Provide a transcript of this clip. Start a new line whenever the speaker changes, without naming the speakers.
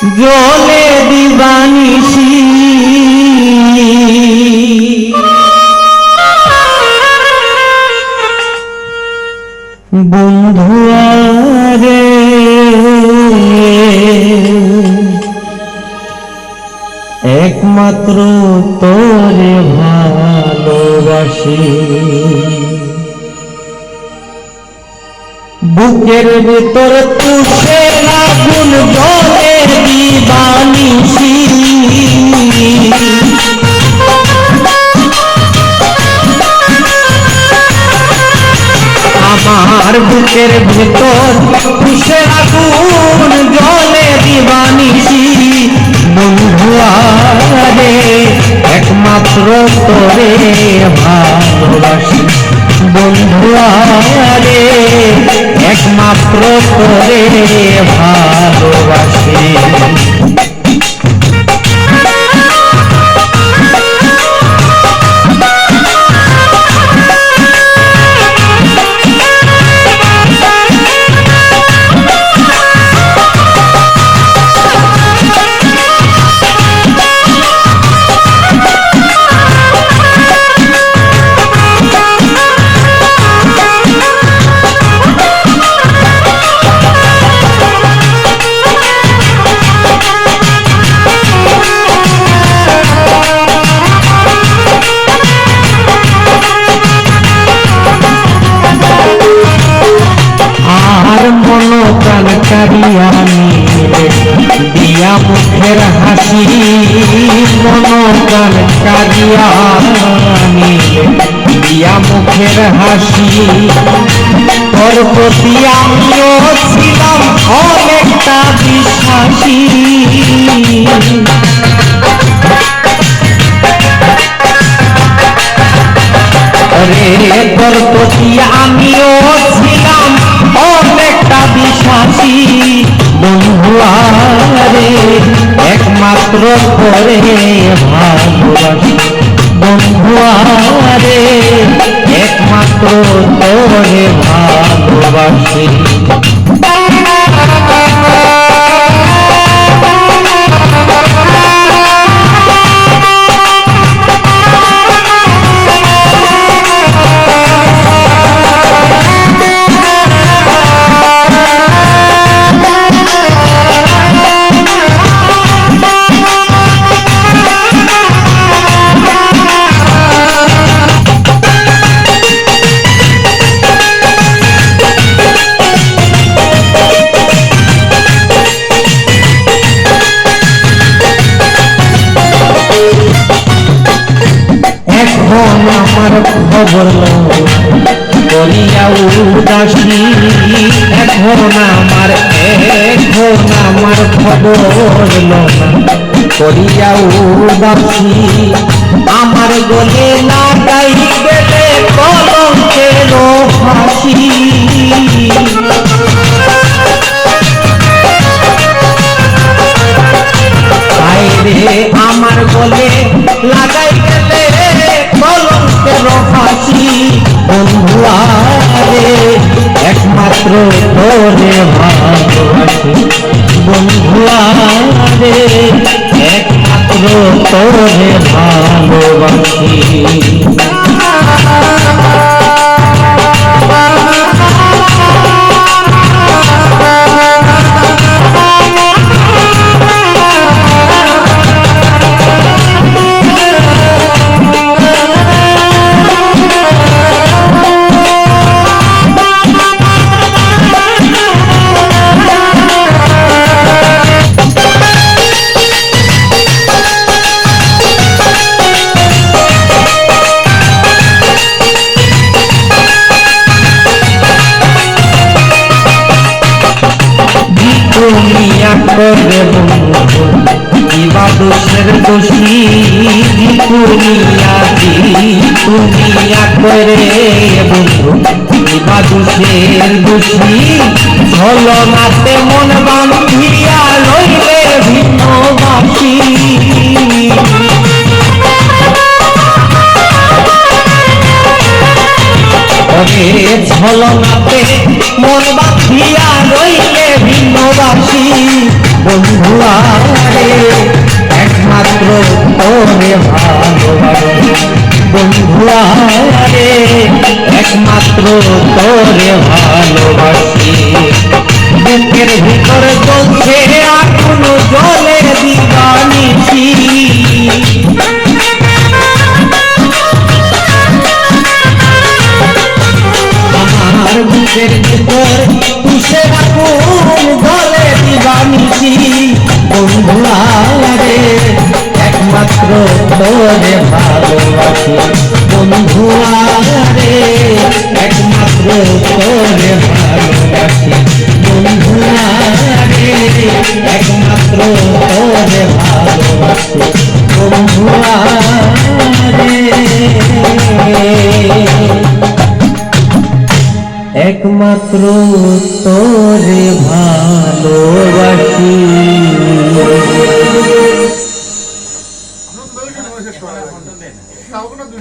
জলে দিবানিশি বন্ধুয়া রে একমাত্র তোরে ভালোবাসি বুকের ভিতর তুষে আগুন জ্বলে দিবানিশি আমার বুকের ভিতর তুষে আগুন জ্বলে দিবানিশি বন্ধুয়া রে একমাত্র তোরে ভালোবাসি বন্ধুয়া রে একমাত্র তোরে ভালোবাসি দিয়া মুখের হাসি মন কান কারিয়া দিয়া মুখের হাসি তোর প্রতি আমিও ছিলাম অনেকটা বিশ্বাসী রে তোর প্রতি আমিও ছিলাম অনেকটা বিশ্বাসী বন্ধুয়া রে একমাত্র তোরে ভালোবাসি বন্ধুয়া রে একমাত্র তোরে ভালোবাসি এখন আমার খবর করিয়া উদাসী এখন আমার খবর করিয়া উদাসী আমার গলে লাগাই গেলে কলঙ্কের ফাঁসি রে আমার গলে লাগাই গেলে কলঙ্কের ফাঁসি বন্ধুয়া রে একমাত্র তোরে ভালোবাসি বন্ধুয়া রে একমাত্র তোরে ভালোবাসি করে বন্ধু ইবা দোষের দোষী তুমিয়া করে বন্ধু ইবা দোষের দোষী হলো নাতে মন বান্ধিয়া লইলে ভিন্ন বাসী ছলনাতে মন বাঁধিয়া রইলে ভিন্নবাসী বন্ধুয়া রে একমাত্র তোরে ভালোবাসি বন্ধুয়া রে একমাত্র তোরে ভালোবাসি বুকের ভিতর জ্বলছে আগুন জ্বলে দিবানিছি আমার বুকের ভিতর কিসের আগুন জ্বলে দিবানিছি বন্ধুয়া রে একমাত্র তোরে ভালোবাসি বন্ধুয়া রে একমাত্র তোরে ভালোবাসি বন্ধুয়া রে একমাত্র তোরে ভালোবাসি বন্ধুয়া রে একমাত্র তোরে ভালোবাসি